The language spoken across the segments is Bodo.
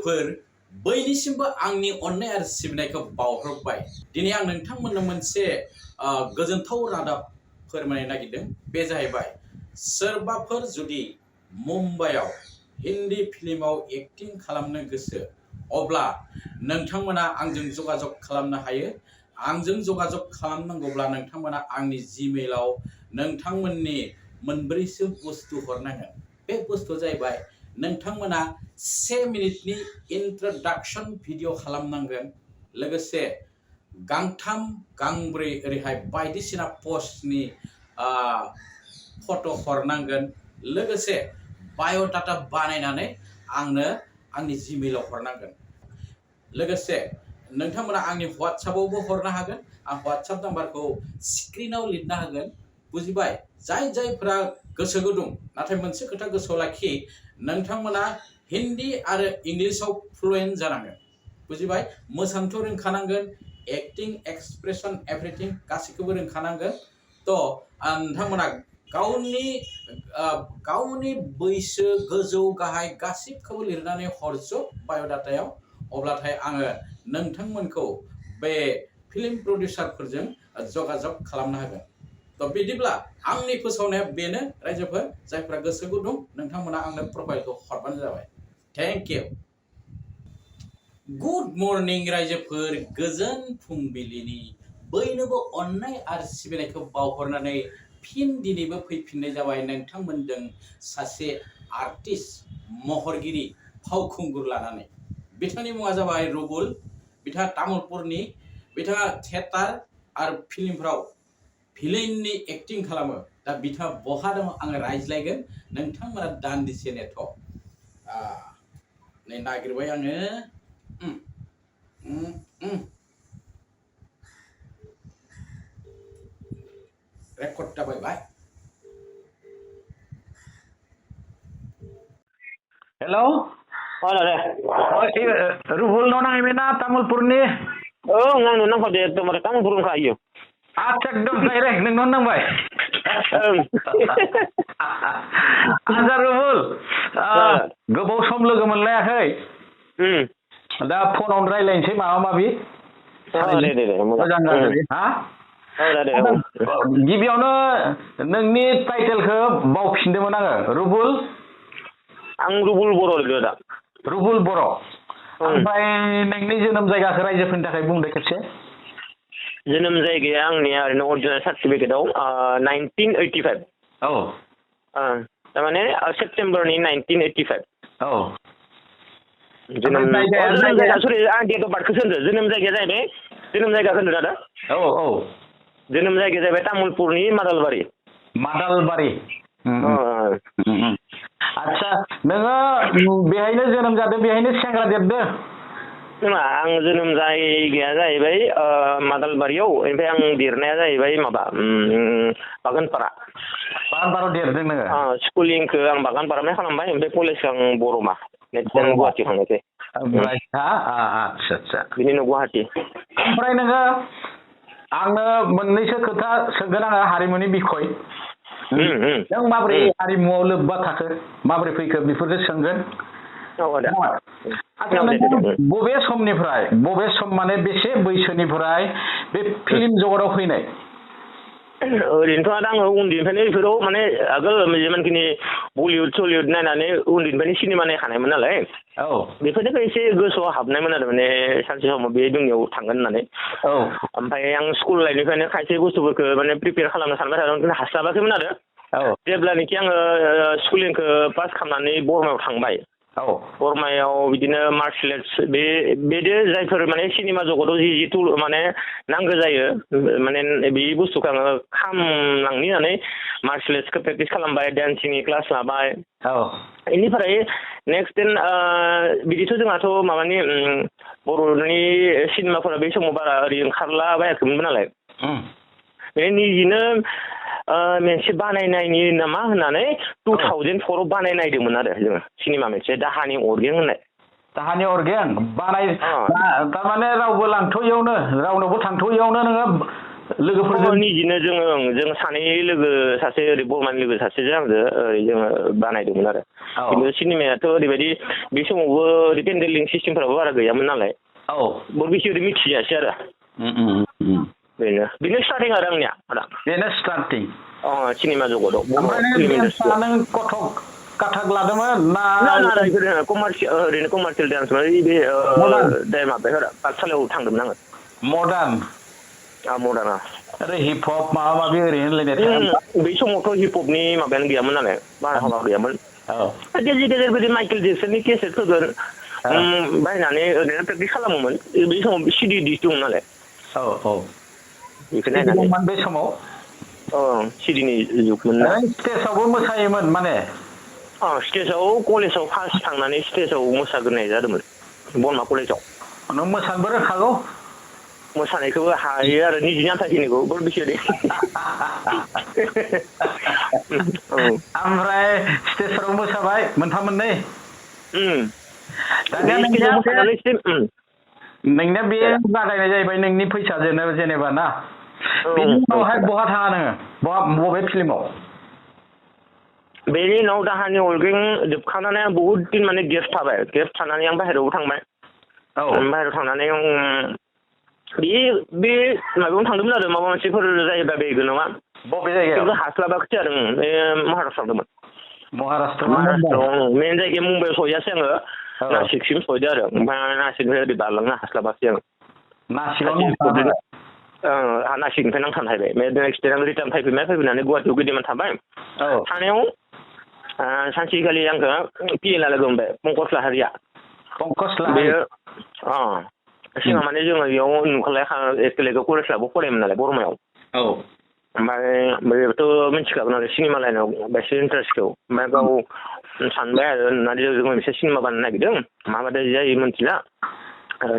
लोगोफोर बैनिसिमबो आंनि अननाय आरो सिबिनायखौ बावहरबाय। दिनै आं नोंथांमोननो मोनसे गोजोनथाव रादाब फोरमायनो नागिरदों। बे जाहैबाय सोरबाफोर जुदि मुम्बाइआव हिन्दी फिल्माव एक्टिं खालामनो गोसो अब्ला नोंथांमोना आंजों जगाजग खालामनो हायो। आंजों जगाजग खालामनांगौब्ला नोंथांमोना आंनि जीमेलाव नोंथांमोननि मोनब्रैसो बुस्थु हरनांगोन। बे बुस्थुआ जाहैबाय नोंथांमोना 1 मिनिटनि इन्ट्रोडक्शन भिडिअ खालामनांगोन। लोगोसे गांथाम गांब्रै ओरैहाय बायदिसिना पस्टनि फट' हरनांगोन। लोगोसे बाय'डाटा बानायनानै आंनो आंनि जीमेलाव हरनांगोन। लोगोसे नोंथांमोना आंनि WhatsAppआवबो हरनो हागोन। आं WhatsApp नाम्बारखौ स्क्रिनाव लिरना होगोन। बुजिबाय? जायफोरा गोसो गुदुं, नाथाय मोनसे खोथा गोसोआव लाखि, नोंथांमोना हिन्दी आरो इंलिशाव फ्लुएन्ट जानांगोन। बुजिबाय? मोसानोथ' रोंखानांगोन, एक्टिं, एक्सप्रेसन, एभ्रिथिं गासैखौबो रोंखानांगोन। नोंथांमोना गावनि बैसो, गोजौ गाहाय गासिबखौबो लिरनानै हरजोब बाय'डाटायाव। अब्लाथाय आङो नोंथांमोनखौ बे फिल्म प्रडिउसारफोरजों जगाजग खालामनो हागोन। बिदिब्ला आंनि फोसावनाया बेनो रायजोफोर, जायफ्रा गोसो गुदुं नोंथांमोना आंनो प्रफाइलखौ हरबानो जाबाय। Thank you. गुड मर्निं रायजोफोर, गोजोन फुंबिलिनि बयनोबो अननाय आरो सिबिनायखौ बावहरनानै फिन दिनैबो फैफिननाय जाबाय नोंथांमोनजों सासे आर्टिस्ट, महरगिरि, फावखुंगुर लानानै। बिथांनि मुङा जाबाय रुबुल। बिथाङा तामुलपुरनि। बिथाङा थियेटार आरो फिल्मफ्राव भिलेननि एक्टिं खालामो। दा बिथाङा बहा दङ आङो रायज्लायगोन, नोंथांमोना दान्दिसे नेथ'। नै नागिरबाय आङो। रेकर्ड जाबाय। हेलौ रुबुल नांनायमोना तामुलपुरनि आंनो नांखादो एकदमबारे तामुलपुर दंखायो। आदसा एकदम डाइरेक्ट नोंनाव नांबाय। आदसा रुबुल, गोबाव सम लोगो मोनलायाखै। दा फनावनो रायलायनोसै माबा माबि। मोजां गाज्रि। गिबियावनो नोंनि टाइटेलखौ बावफिनदोंमोन आङो। रुबुल? आं रुबुल बर' लिरदों दा। रुबुल बर'। ओमफ्राय नोंनि जोनोम जायगाखौ रायजोफोरनि थाखाय बुंदो खेबसे। जोनोम जायगाया आंनिया ओरैनो अरिजिनेल सार्टिफिकेटआव 1985। औ। थारमाने सेप्तेम्बरनि 1985। औ। जोनोम जायगा सरि आं डेट अफ बार्थखौसो होनदों। जोनोम जायगाया जाहैबाय, जोनोम जायगाखौ होनदों दादा? औ औ। जोनोम जायगाया जाहैबाय तामुलपुरनि मादालबारि। मादालबारि। आदसा नोङो बेहायनो जोनोम जादों, बेहायनो सेंग्रा देरदों? नङा, आं जोनोम जायगाया जाहैबाय मादालबारियाव, ओमफ्राय आं देरनाया जाहैबाय माबा बागानपारा। बागानपारायाव देरदों नोङो? स्कुलिंखौ आं बागानपारायावनो खालामबाय, ओमफ्राय कलेजखौ आं बरमा नेक्स्ट गुवाहाटि थांनोसै। आदसा बिनि उनाव गुवाहाटि। ओमफ्राय नोङो आंनो मोननैसो खोथा सोंगोन आङो हारिमुनि बिखय। नों माबोरै हारिमुआव लोब्बा थाखो, माबोरै फैखो बेफोरखौ सोंगोन। आदसा नों बबे समनिफ्राय, बबे सम माने बेसे बैसोनिफ्राय बे फिल्म जगताव फैनाय? ओरैनोथ' आङो उन्दैनिफ्रायनो बेफोराव माने आगोल जेमानखिनि बलिउड सलिउड नायनानै उन्दैनिफ्रायनो सिनेमा नायखानायमोन नालाय। औ। बेफोरनिफ्राय एसे गोसोआव हाबनायमोन आरो, माने सानसे समाव बे दुनियाव थांगोन होननानै। औ। ओमफ्राय आं स्कुल लाइफनिफ्रायनो खायसे बुस्थुफोरखौ माने प्रिपेयार खालामनो सानबाय थादोंमोन, खिन्थु हास्लाबाखैमोन आरो। औ। जेब्लानोखि आङो स्कुलिंखौ पास खालामनानै बरमायाव थांबाय। औ। बरमायाव बिदिनो मार्शेल आर्ट्स बेदो जायफोर माने सिनेमा जगताव जिथु माने नांगौ जायो, माने बे बुस्थुखौ आङो खालामलांनि होननानै मार्शेल आर्ट्सखौ प्रेक्टिस खालामबाय, डान्सिंनि क्लास लाबाय। औ। बेनिफ्राय नेक्स्ट देन बिदिथ' जोंहाथ' माबानि बर'नि सिनेमाफोरा बे समाव बारा ओरै ओंखारला बायाखैमोन नालाय। बे निजिनो मोनसे बानायनायनि नामा होननानै 2004आव बानायनायदोंमोन आरो जोङो सिनेमा मोनसे, दाहानि अरगें होननाय। दाहानि अरगें बानाय, थारमाने रावबो लांथ'यैयावनो, रावनोबो थांथ'यैयावनो नोङो लोगोफोरजों निजिनो जों सानै लोगो सासे ओरै बरमानि लोगो सासेजों आंजों ओरै जोङो बानायदोंमोन आरो खिन्थु सिनेमायाथ' ओरैबायदि बे समावबो ओरै पेन्डेलिं सिस्टेमफोराबो बारा गैयामोन नालाय बेसे ओरै मिथिजायासै आरो बेनो स्टार्टिं आरो आंनिया बेनो स्टार्टिं सिनेमा जगताव फिल्म इन्डास्ट्रियाव नों कथक काथक लादोंमोन ना ओरैनो कमार्सियेल डान्समोन बे माबाफोरा पाठसालायाव थांदोंमोन आङो मडार्न मडार्ना आरो हिप हप माबा माबि ओरैनो लायनाय बै समावथ' हिप हपनि माबायानो गैयामोन नालाय बारहावा गैयामोन गेजेर बिदि माइकेल जेक्सननि केसेट होगोन बायनानै ओरैनो प्रेक्टिस खालामोमोन बै समाव सिडि दं नालाय बेखौ नायनानै बे समाव सिडिनि जुगमोन ना स्टेजआवबो मोसायोमोन माने स्टेजआव कलेजाव फार्स्ट थांनानै स्टेजआव मोसाग्रोनाय जादोंमोन बरमा कलेजाव नों मोसानोबो रोंखागौ मोसानायखौबो हायो आरो निजिनि आन्थाखिनिखौ बर बिसोरै ओमफ्राय स्टेजफोराव मोसाबाय मोनफा मोननै नोंनिया बे जागायनाय जाहैबाय नोंनि फैसाजोंनो जेनेबा ना बेनि उनावहाय बहा थाङा नोङो बबे फिल्माव बेनि उनाव दाहानि अरगें जोबखांनानै आं बहुद दिन माने गेप थाबाय गेप थानानै आं बाहेरायावबो थांबाय बाहेरायाव थांनानै बे माबायावनो थांदोंमोन आरो माबा मोनसेफोर जायोबा बेगो नङा बबे जायगायाव हास्लाबाखै आरो बे महाराष्ट्रआव थांदोंमोन महाराष्ट्रआव मेन जायगाया मुम्बाइआव सहैयासै आङो नासिकसिम सहैदो आरो ओमफ्राय नासिकनिफ्राय ओरै बारलांनो हास्लाबाखै आं नासिकनिफ्राय नांथाबनो हायबाय नेक्स्ट दे आं रिटार्न फैफिननानै गुवाहाटियाव गोदैमान थाबाय थानायाव सानसेखालि आंखौ पिएलआ लोगो मोनबाय पंकज लाहारिया बेयो सिगां माने जोङो बेयाव नुखालाय एकेलेगेआव कलेज लाबो फरायोमोन नालाय बरमायाव ओमफ्राय बेथ' मिथिखागोन आरो सिनेमा लाइनाव बेसे इन्टारेस्टखौ ओमफ्राय गाव सानबाय आरो होननानै जों मोनसे सिनेमा बानायनो नागिरदों माबादि जायो मिथिला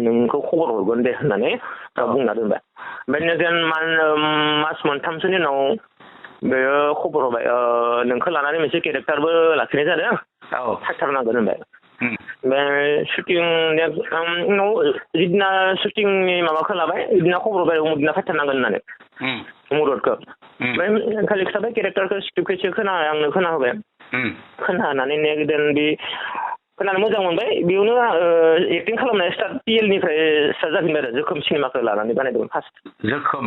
नोंखौ खबर हरगोन दे होननानै बुंना दोनबाय ओमफ्राय मास मोनथामसोनि उनाव बेयो खबर हरबाय नोंखौ लानानै मोनसे केरेक्टारबो लाखिनाय जादों थाथारनांगोन होनबाय ओमफ्राय शुटिं उनाव जिदिना शुटिंनि माबाखौ लाबाय बिदिना खबर हरबाय उमुदिना फैथारनांगोन होननानै मददखौ ओमफ्राय खालि खिथाबाय केरेक्टारखौ स्क्रिप्टखौसो आंनो खोनाहोबाय खोनाहोनानै नेक्स्ट देन बे खोनानो मोजां मोनबाय बेयावनो एक्टिं खालामनाय स्टार्ट पिएलनिफ्राय स्टार्ट जाफिनबाय आरो जोखोम सिनेमाखौ लानानै बानायदोंमोन फार्स्ट जोखोम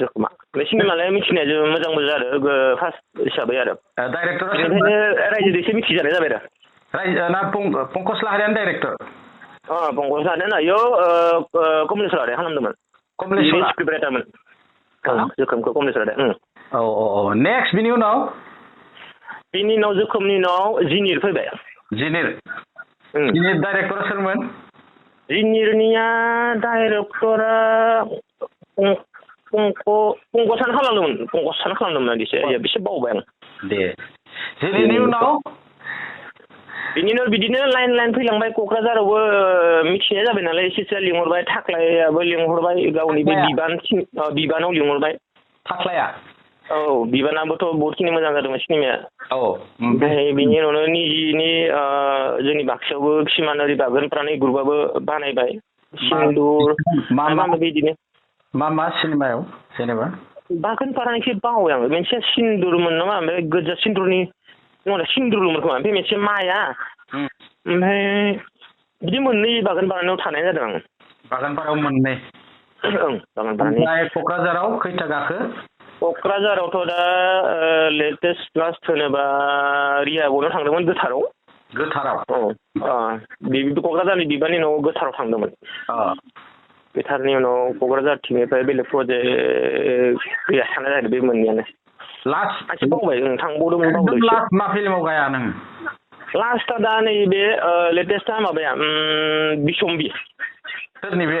जोखोमा बे सिनेमालाय मिथिनाय मोजांबो जादों फार्स्ट हिसाबै आरो बेनिखायनो रायजो एसे मिथिजानाय जाबाय आरो पंकज लाहारियानो डाइरेक्टर पंकज लाहारियानो इयाव कमलेश्वर लाहारिया खालामदोंमोन स्क्रिप्ट राइटारमोन जोखोमखौ कमलेश्वर लाहारिया नेक्स्ट बिनि उनाव जोखोमनि उनाव जिनिर फैबाय जिनिर डाइरेक्टरा सोरमोन जिनिरनिया डाइरेक्टरा पंकजानो खालामदोंमोन एसे बावबाय आं दे जिनिरनि उनाव बिदिनो लाइन फैलांबाय क'क्राझारावबो मिथिनाय जाबाय नालाय एसे लिंहरबाय थाख्लायाबो लिंहरबाय गावनि बे बिबानाव लिंहरबाय थाख्लाया बिबानाबोथ' बहुदखिनि मोजां जादोंमोन सिनेमाया ओमफ्राय बिनि उनावनो निजिनि जोंनि बाक्सायावबो किसुमान ओरै बागोनफ्रानि ग्रुपआबो बानायबाय सिन्दुर माबा बिदिनो मा सिनेमायाव जेनेबा बागोनफारानिखौ बावो आं मोनसे सिन्दुरमोन नामा ओमफ्राय गोजा सिन्दुरनि सिन्दुरल'मोन खोमा ओमफ्राय मोनसे माया ओमफ्राय बिदि मोननै बागानपारायाव थानाय जादों आं बागानपारायाव मोननै ओमफ्राय क'क्राझाराव खैथा गाखो क'क्राझारावथ' दा लेटेस्ट लास्ट होनोबा रियाबनाव थांदोंमोन गोथाराव क'क्राझारनि बिबाननि उनाव गोथाराव थांदोंमोन गोथारनि उनाव क'क्राझारथिंनिफ्राय बेलेग प्रजेक्ट गैया थानाय जादों बे मोननैयानो लास्ट बावबाय थांबावदोंमोन लास्ट मा फिल्माव गाया नों लास्टआ दा नैबे लेटेस्टआ माबाया बिसम्बि सोरनि बे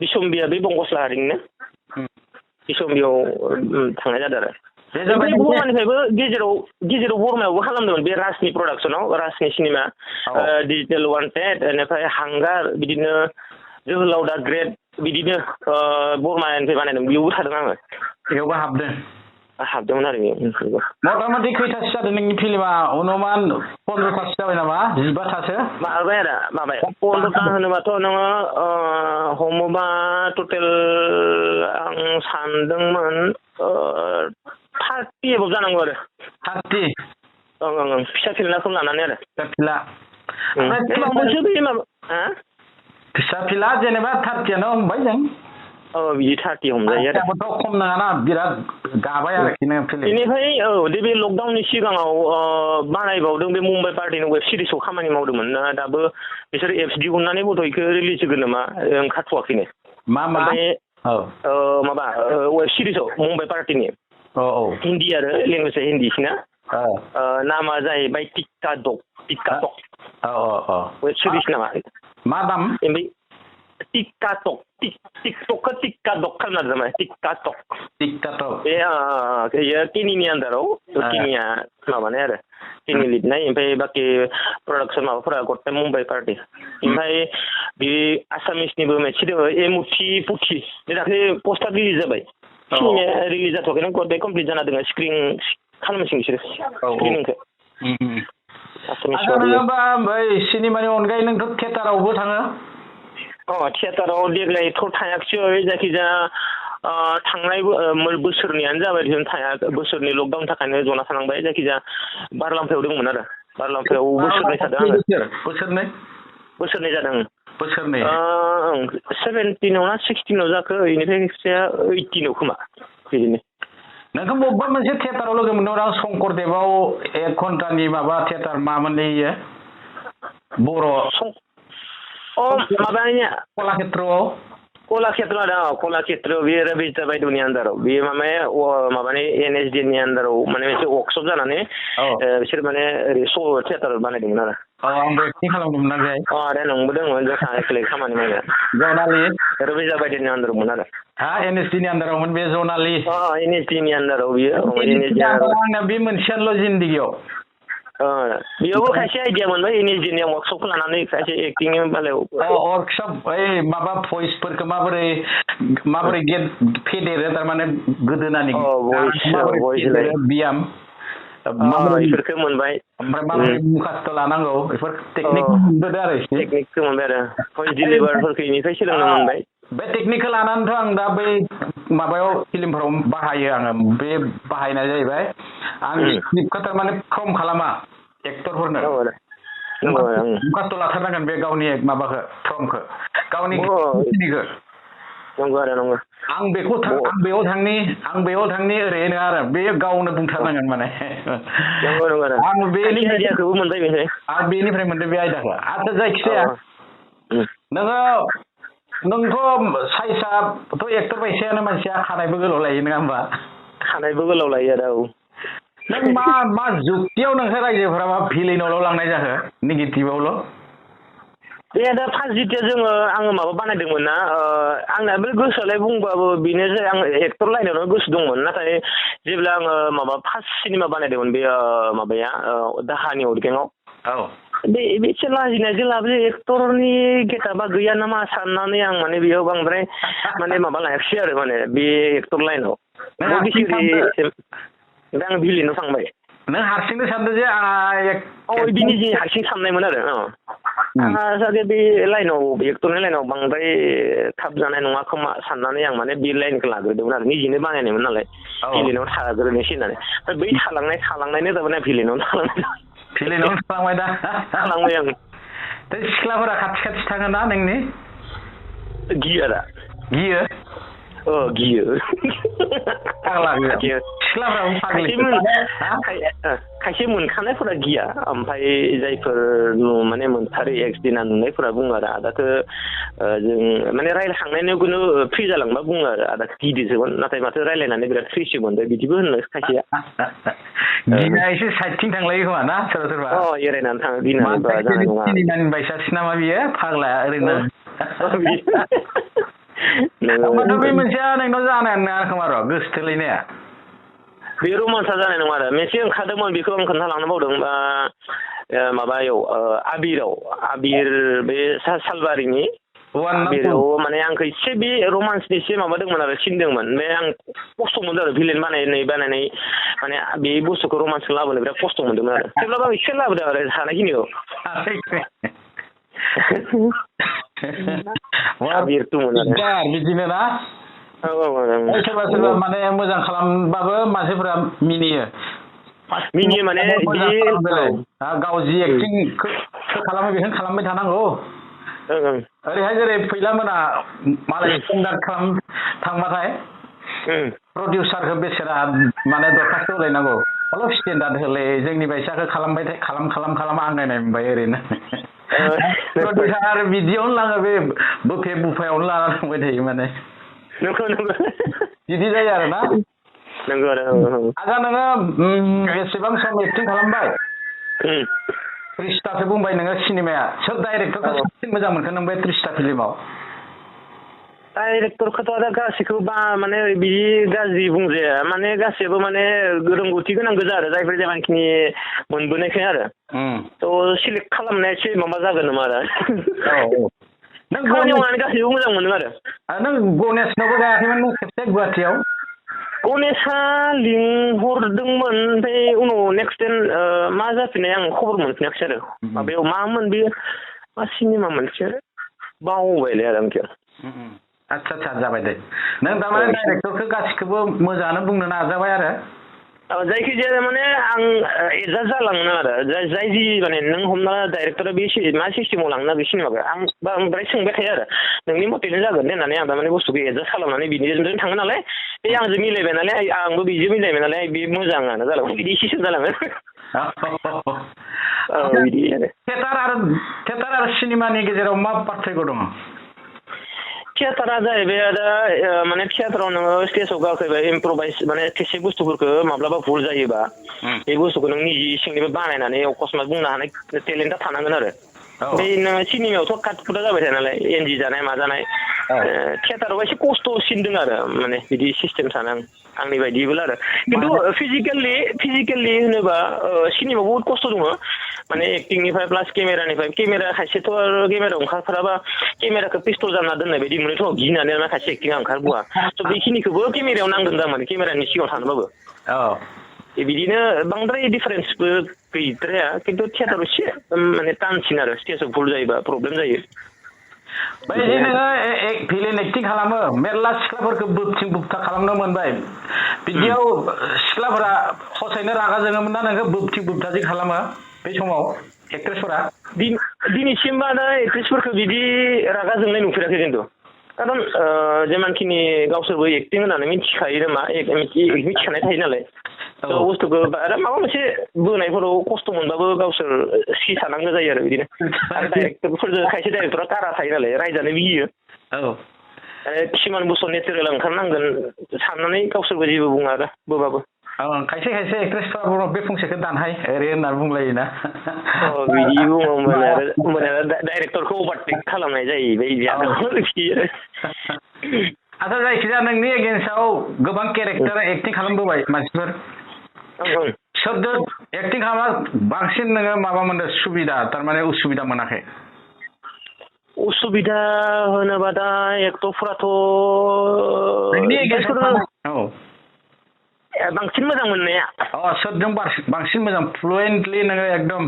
बिसम्बिया बे पंकज लाहारिनिनो बिसम्बियाव थांनाय जादों आरो बरमानिफ्रायबो गेजेराव बरमायावबो खालामदोंमोन बे राजनि प्रडाक्सनाव राजनि सिनेमा डिजिटेल वान्टेड बेनिफ्राय हांगार बिदिनो जोहोलाव दा ग्रेट बिदिनो बरमानिफ्राय बानायदों बेयावबो थादों आङो बेयावबो हाबदों हाबदोंमोन आरो बेफोरबो मथा-मथि खैथासो जादों नोंनि फिल्मा अनुमान 15थासो जाबाय नामा 15थासो माबाबाय आरो माबाया 15था होनोबाथ' नोङो हमोबा टटेल आं सानदोंमोन 30 एबभ जानांगौ आरो 30 ओं फिसा फिलाखौ लानानै आरो फिसा फिला बावैसो बे माबा फिसा फिला जेनेबा 30आनो हमबाय जों बिदि 30 हमजायो आरो खम नङाना बिराद गाबाय आरोखि नों फिल्म बेनिफ्राय बे लकडाउननि सिगाङाव बानायबावदों बे मुम्बाइ पार्टिनि वेब सिरिजआव खामानि मावदोंमोन दाबो बिसोर एप्स दिहुननानै बधयखौ रिलिज होगोन नामा ओंखारथ'वाखैनो ओमफ्राय माबा वेब सिरिजआव मुम्बाइ पार्टिनि हिन्दी आरो लेंगुवेजआ हिन्दीसिना नामा जाहैबाय टिक्का टक वेब सिरिज नामा मा नाम टिक्का टक टिकटकखौ टिक्का टक खालामना दोनबाय टिक्का टक बे केनिनि आन्दाराव केनिया माबानाय आरो केनि लिरनाय ओमफ्राय बाखि प्रडाक्सन माबाफोरा गथाय मुम्बाइ पार्टि ओमफ्राय बे आसामिसनिबो मोनसे दङ एमुथि पुथि बे दाख्लै पस्टार रिलिज जाबाय सिनेमाया रिलिज जाथ'वाखैना गथाय कमप्लिट जाना दङ स्क्रिन खालामसिगोन बिसोरो स्क्रिनिंखौ आसामिस सिनेमानि अनगायै नोंथ' थियेटारावबो थाङो थियेटाराव देग्लायथ' थायाखिसै जायखिजाया थांनाय बोसोरनैयानो जाबाय बोसोरनै लकडाउननि थाखायनो जना थानांबाय जायखिजाया बारलाम्फायाव दंमोन आरो बारलाम्फायाव बोसोरनै थादों आङो बोसोरनै जादों बोसोरनै 17आव ना 16आव जाखो बेनिफ्राय खेबसेया 18आव खोमा बिदिनो नोंखौ बबेबा मोनसे थियेटाराव लोगो मोनदोंमोन आं शंकरदेबआव 1 घन्टानि माबा थियेटार मामोन इयो बर' माबानिया कलाक्षेत्रआव कलाक्षेत्र बेयो रबिता बायद'नि आन्दाराव बेयो माबानि NSDनि आन्दाराव माने मोनसे वर्कशप जानानै बिसोर माने ओरै सल' थियेटार बानायदोंमोन आरो आंबो एक्टिं खालामदोंमोन आरो आरो नोंबो दंमोन जों एखेले खामानि मावनो जनालि रबिता बायद'नि आन्दारावमोन आरो NSDनि आन्दारावमोन बे जनालि NSDनि आन्दाराव बियो आंना बे मोनसेयानोल' जिन्दगियाव बेयावबो खायसे आइडिया मोनबाय NSDनि वर्कशपखौ लानानै खायसे एक्टिंनि बेलायाव वर्कशप माबा भइसफोरखौ माबोरै फेदेरो थारमाने गोदोनानि बियाम बेफोरखौ मोनबाय ओमफ्राय माबोरै मुखास्थ' लानांगौ बेफोर टेकनिकखौ मोनबोदो आरो टेकनिकखौ मोनबाय आरो भइस डिलिभारफोरखौ बेनिफ्राय सोलोंनो मोनबाय बे टेकनिकखौ लानानैथ' आं दा बै माबायाव फिल्मफोराव बाहायो आङो बे बाहायनाया जाहैबाय आं स्क्रिप्टखौ थारमाने फ्रम खालामा एक्टरफोरनो मुखास्थ' लाथारनांगोन बे गावनि माबाखौ फ्रमखौ गावनि नंगौ आरो नंगौ आं बेयाव थांनि ओरै नङा आरो बे गावनो बुंथारनांगोन माने आं आइडियाखौबो मोनबाय बेहाय आं बेनिफ्राय मोनदों बे आयदाखौ आচ্ছা जायखिजाया नोंथ' साइजआथ' एक्टर बायसायानो मानसिया खानायबो गोलाव लायो नङा होमबा खानायबो गोलाव लायो आरो नों मा जुक्तियाव नोंसोर रायजोफोरा मा भिलेनावल' लांनाय जाखो नेगेटिभावल' बे दा फार्स्ट जितिया आङो माबा बानायदोंमोन ना आंना बे गोसोआलाय बुंबाबो बेनो जे आं एक्टर लाइनावनो गोसो दंमोन नाथाय जेब्ला आङो माबा फार्स्ट सिनेमा बानायदोंमोन बे माबाया दाहानि अरगेंआव बे एसे लाजिनायजों लाबोयो एक्टरनि गेटाबा गैया नामा साननानै आं माने बेयाव बांद्राय माने माबा लायाखिसै आरो माने बे एक्टर लाइनाव आं भिलेनाव थांबाय नों हारसिंनो सानदों जे बिनि जे हारसिं साननायमोन आरो आंहा जाहाथे बे लाइनाव एक्टरनि लाइनाव बांद्राय थाब जानाय नङा खोमा साननानै आं माने बे लाइनखौ लाग्रोदोंमोन आरो निजेनो बानायनायमोन नालाय भिलेनाव थाग्रोनोसै होननानै ओमफ्राय बै थालांनायनो जाबाय भिलेनावनो थालांबाय दा थालांबाय आं सिख्लाफोरा खाथि थाङो ना नोंनि गियो खायसे मोनखानायफोरा गिया ओमफ्राय जायफोर माने मोनथारै एक्सदिना नुनायफोरा बुङो आरो आदाखौ जों माने रायलायखांनायनिखौनो फ्रि जालांबा बुङो आरो आदाखौ गिदिरसोमोन नाथाय माथो रायलायनानै बिराद फ्रिसो मोनबाय बिदिबो होनो खायसेया गिना एसे साइडथिं थांलायो खोमा ना सोरबा सोरबा एरायनानै थाङो गिनानै जानाय नङा सिनेमानि बायसासो नामा बियो फाग्लाया ओरैनो होमबाथ' बे मोनसेया नोंनाव जानाय नङा खोमा र' गोसोथोलायनाया बे रमान्सा जानाय नङा आरो मोनसे ओंखारदोंमोन बेखौ आं खोन्थालांनो बावदों माबायाव आबिर बे सालबारिनि बेयाव माने आंखौ एसे बे रमान्सनि एसे माबादोंमोन आरो सिनदोंमोन ओमफ्राय आं खस्थ' मोनदों आरो भिलेन बानायनाय माने बे बुस्थुखौ रमान्सखौ लाबोनो बिराद खस्थ' मोनदोंमोन आरो थेवब्लाबो आं एसे लाबोदों आरो हानायखिनिखौ बिदिनो ना सोरबा सोरबा माने मोजां खालामबाबो मानसिफोरा मिनियो माने गाव जि एक्टिं खालामो बेखौनो खालामबाय थानांगौ ओरैहाय जेरै फैला मोना मालाय स्टेन्डार्ड थांबाथाय प्रडिउसारखौ बेसेरा माने दरखास्त होलायनांगौ अलप स्टेन्डार्ड होलै जोंनि बायसाखौ खालाम आंनायनाय मोनबाय ओरैनो प्रडिउसार आरो बिदियावनो लाङो बे बुफायावनो लाना थांबाय थायो माने बिदि जायो आरो ना नंगौ आरो आदा नोङो एसेबां सम एक्टिं खालामबाय 30तासो बुंबाय नोङो सिनेमाया सोर डाइरेक्टरखौ साबसिन मोजां मोनखो नों बे 30ता फिल्माव डाइरेक्टरखौथ' आरो गासैखौबो माने बिदि गाज्रि बुंजाया माने गासैबो माने रोंगौथि गोनां गोजा आरो जायफोर जेमानखिनि मोनबोनायखाय आरो थ' सिलेक्ट खालामनाया एसे माबा जागोन नामा आरो नों खामानि मावनानै गासैबो मोजां मोनो आरो नों गणेशनावबो गायाखैमोन नों खेबसे गुवाहाटियाव गणेशआ लिंहरदोंमोन ओमफ्राय उनाव नेक्स्ट टाइम मा जाफिननाय आं खबर मोनफिनाखैसै आरो माबायाव मामोन बे मा सिनेमा मोनसे बावबायलै आरो आंखौ आच्छा जाबाय दे नों थारमाने डाइरेक्टरखौ गासिखौबो मोजाङानो बुंनो नाजाबाय आरो जायखिजाया माने आं एडजास्ट जालाङो आरो जाय जि माने नों हमना डाइरेक्टरा बे मा सिस्टेमाव लांना बे सिनेमाखौ आं बांद्राय सोंबाय थायो आरो नोंनि मथेनो जागोन दे होननानै आं थारमाने बुस्थुखौ एडजास्ट खालामनानै बिदिजों थाङो नालाय बे आंजों मिलायबाय नालाय आंबो बिजों मिलायबाय नालाय बे मोजाङानो जालाङो बिदि सिस्टेम जालाङो बिदि आरो थियेटार आरो सिनेमानि गेजेराव मा पार्थक्य दङ थियेटारा जाहैबाय दा माने थियेटाराव नोङो स्टेजाव गाखोबाय इम्प्रभाइज माने खायसे बुस्थुफोरखौ माब्लाबा भुल जायोबा बे बुस्थुखौ नों निजि सिंनिफ्राय बानायनानै अकस्मात बुंनो हानाय टेलेन्टआ थानांगोन आरो ओमफ्राय नोङो सिनेमायावथ' काटकुटा जाबाय थायो नालाय एनजि जानाय मा जानाय थियेटाराव एसे खस्थ'सिन दङ आरो माने बिदि सिस्टेम सानो आंनि बायदिब्ला आरो खिन्थु फिजिकेलि होनोबा सिनेमायाव बहुद खस्थ' दङ माने एक्टिंनिफ्राय प्लास केमेरानिफ्राय केमेरा खायसेथ' आरो केमेरायाव ओंखारफोराबा केमेराखौ पिस्तल जाना दोननाय बायदि मोनोथ' गिनानै खायसे एक्टिंआ ओंखारबोआ स' बेखिनिखौबो केमेरायाव नांगोन जामाने केमेरानि सिगाङाव थानोबाबो बिदिनो बांद्राय डिफारेन्सबो गैद्राया खिन्थु थियेटाराव एसे माने टानसिन आरो स्टेजाव भुल जायोबा प्रब्लेम जायो बै नोङो भिलेन एक्टिं खालामो मेरला सिख्लाफोरखौ बोबथिं बुबथा खालामनो मोनबाय बिदियाव सिख्लाफोरा हसायनो रागा जोङोमोन ना नोङो बोबथिं बुबथाजों खालामो बे समाव एक्ट्रेसफोरा दिनैसिमबा दा एक्ट्रेसफोरखौ बिदि रागा जोंनाय नुफेराखै खिन्थु खारन जेमानखिनि गावसोरबो एक्टिं होननानै मिथिखायो नामा मिथिखानाय थायो नालाय बुस्थुखौ आरो माबा मोनसे बोनायफोराव खस्थ' मोनबाबो गावसोर थानांगौ जायो आरो बिदिनो आरो डाइरेक्टरफोरजों खायसे डाइरेक्टरा कारा थायो नालाय रायजानो गियो किसुमान बुस्थु नेचारेल ओंखारनांगोन साननानै गावसोरबो जेबो बुङा आरो बोबाबो खायसे एक्ट्रेसफ्रा बे फंसेखौ दानहाय ओरै होननानै बुंलायोना बिदि बुङोमोन आरो डाइरेक्टरखौ अभारटेक खालामनाय जाहैबाय आच्छा जायखिजाया नोंनि एगेन्स्टआव गोबां केरेक्टार एक्टिं खालामबोबाय मानसिफोर सोरदो एक्टिं खालामना बांसिन नोङो माबा मोनदों सुबिदा थारमाने उसुबिदा मोनाखै उसुबिदा होनोबा दा एक्टरफोराथ' बांसिन मोजां मोननाया सोरजों बांसिन मोजां फ्लुयेन्टलि नोङो एकदम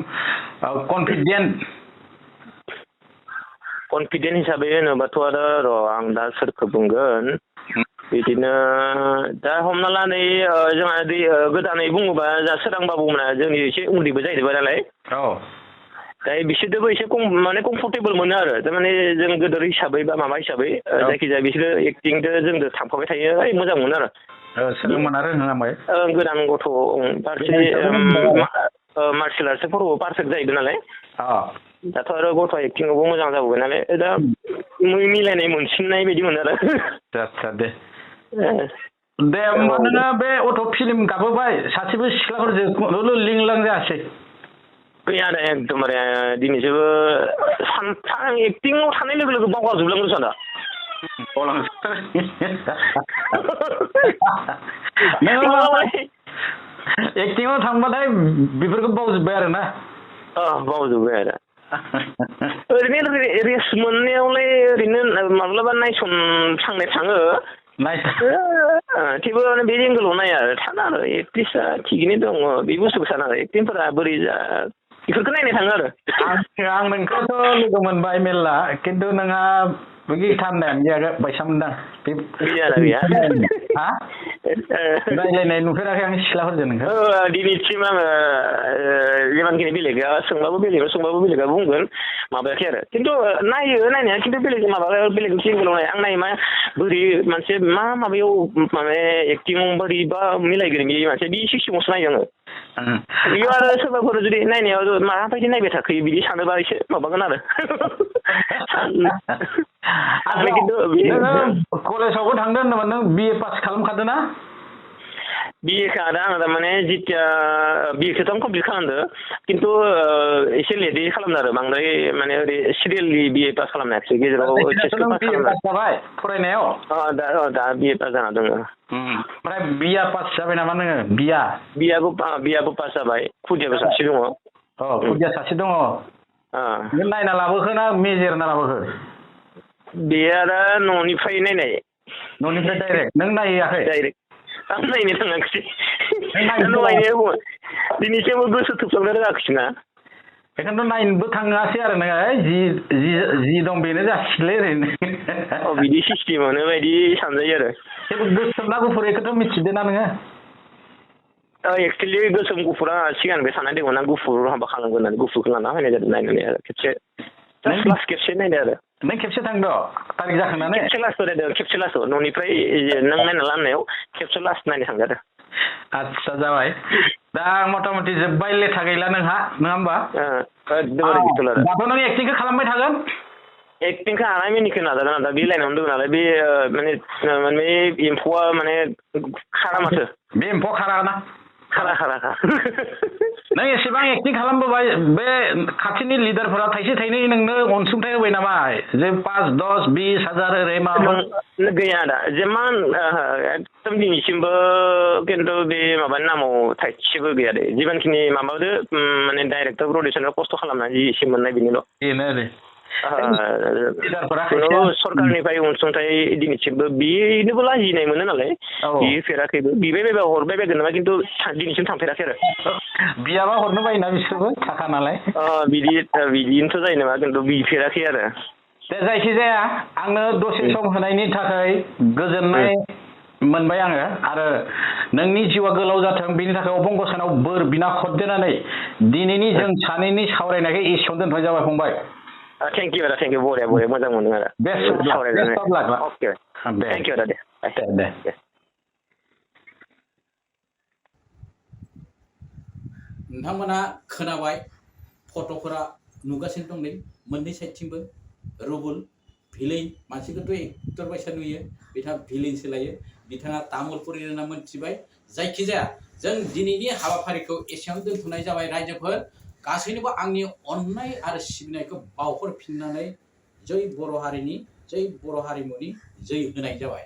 कनफिडेन्ट हिसाबै होनोबाथ' आरो आं दा सोरखौ बुंगोन बिदिनो दा हमना ला नै जोंहा गोदानै बुङोबा जा सोरां बाबुमोना जोंनि एसे उन्दैबो जाहैबाय नालाय दा बिसोरजोंबो एसे माने कमफर्टेबल मोनो आरो थारमाने जों गोदोर हिसाबै बा माबा हिसाबै जायखिजाया बिसोरो एक्टिंजों जोंजों थांफाबाय थायो मोजां मोनो आरो सोलोंमोन आरो रोंलांबाय गोदान गथ' मार्शेल आर्ट्सफोरावबो पारफेक्ट जाहैदों नालाय दाथ' आरो गथ' एक्टिंआवबो मोजां जाबोबाय नालाय दा मिलायनाय मोनसिननाय बायदि मोनो आरो दे होमबा नोङो बे अट' फिल्म गाबोबाय सासेबो सिख्लाफोरजों लिंलां जायासै गैया आरो एकदमबारे दिनैसोबो एक्टिंआव थानाय लोगो लोगो बावगारजोबलांगोन साना एक्टिंआव थांबाथाय बेफोरखौ बावजोब्बाय आरो ना बावजोब्बाय आरो ओरैनो रेस मोननायावलाय ओरैनो माब्लाबा नायसन थांनाय थाङो थेवबो माने बे एंगोलाव नाया आरो थाङा आरो एक्ट्रिसा थिगैनो दङ बे बुस्थुखौ साना आरो एक्टिंफोरा बोरै जा बेफोरखौ नायनो थाङो आरो आं नोंखौथ' लोगो मोनबाय मेरला खिन्थु नोंहा बिदि थान्दायानो गैया बायसा मोनदां गैया हा रायज्लायनाय नुफेराखै आं सिख्लाफोरजों नोंखौ दिनैसिम आङो जेमानखिनि बेलेगा सोंबाबो बेलेगा बुंगोन माबायाखै आरो खिन्थु नायो नायनाया खिन्थु बेलेग माबा बेलेग सिंगोलाव नायो आं नायो मा बोरै मोनसे मा माबायाव माने एक्टिं बोरै बा मिलायगोन बे मोनसे बे सिस्टेमावसो नायो आङो बेयाव आरो सोरबाफोर जुदि नायनायाव माबायदि नायबाय थाखो बिदि सानोबा एसे माबागोन आरो कलेजावबो थांदों होनदोंमोन नों BA पास खालामखादों ना BA आदा आं माने जिथिया BA खौथ' कमप्लिट खालामदो खिन्थु एसे लेटै खालामदो आरो बांद्राय माने ओरै सिरियेलि BA पास खालामनो हायाखिसै गेजेराव जाबाय फरायनायाव दा BA पास जाना दङ ओमफ्राय बिया पास जाबाय नामा नोङो बियाबो पास जाबाय खुदियाबो सासे दङ खुदिया सासे दङ नों नायना लाबोखो ना मेजेरना लाबोखो बे आरो न'निफ्राय नायनाय न'निफ्राय डाइरेक्ट नों नायहैयाखै डाइरेक्ट आं नायनो थाङाखिसै दिनैसिमबो गोसो थोफ्लांनो रोङाखिसै ना बेखायनोथ' नायनोबो थाङासै आरो नोङो जि दं बेनो जासिगोनलै ओरैनो बिदि सिस्टेमावनो बायदि सानजायो आरो गोसोम ना गुफुर बेखौथ' मिथिदो ना नोङो एक्सुवेलि गोसोम गुफुरा सिगांनिफ्राय साननाय दंमोन आं गुफुर हाबा खालामगोन होननानै गुफुरखौ लाना फैनाय जादों नायनानै आरो खेबसे लास्ट खेबसे नायदो आरो नों खेबसे थांदो तारिख जाखांनानै खेबसे लास्ट नायदो खेबसे लास्ट न'निफ्राय नों नायना लाबोनायाव खेबसे लास्ट नायनो थांदो आरो आदसा जाबाय दा मथा मथि जोब्बाय लेथा गैला नोंहा नङा होमबा दाथ' नों एक्टिंखौ खालामबाय थागोन एक्टिंखौ हानाय मिनिखौ नाजादों आं दा बे लाइनावनो दङ नालाय बे माने एम्फौआ माने खारा माथो बे एम्फौआ खारा खारा नों एसेबां एक्टिं खालामबोबाय बे खाथिनि लिडारफोरा थाइसे थाइनै नोंनो अनसुंथाइ होबाय नामा जे 5, 10, 20,000 ओरै माबा गैया दा जेमान एकदम दिनैसिमबो खिन्थु बे माबानि नामाव थाइसेबो गैया दे जिमानखिनि माबादो माने डाइरेक्टर प्रडिउसाराव खस्थ' खालामनानै जि एसे मोननाय बेनिल' बेनो आरो सरकारनिफ्राय अनसुंथाइ दिनैसिमबो बेनोबो लाजिनाय मोनो नालाय बिफेराखैबो बिबाय बायबा हरबाय बायगोन नामा खिन्थु दिनैसिम थांफेराखै आरो बियाबा हरनो बायोना बिसोरबो थाखा नालाय बिदिनोथ' जायो नामा खिन्थु बिफेराखै आरो दे जायखिजाया आंनो दसे सम होनायनि थाखाय गोजोननाय मोनबाय आङो आरो नोंनि जिउआ गोलाव जाथों बेनि थाखाय अबं गसानाव बोर बिना हरदेनानै दिनैनि जों सानैनि सावरायनायखौ एसेयावनो दोनथ'नाय जाबाय फंबाय थेंक इउ बरिया मोजां मोनदों आरो अके थेंक इउ दे नोंथांमोना खोनाबाय फट'फोरा नुगासिनो दं नै मोननै साइडथिंबो रुबुल भिलेन मानसिखौथ' एक्टर बायसा नुयो बिथाङा भिलेनसो लायो बिथाङा तामुलपुरि होनना मोनथिबाय जायखिजाया जों दिनैनि हाबाफारिखौ एसेयावनो दोनथ'नाय जाबाय रायजोफोर गासैनोबो आंनि अननाय आरो सिबिनायखौ बावहरफिननानै जै बर' हारिनि जै बर' हारिमुनि जै होनाय जाबाय।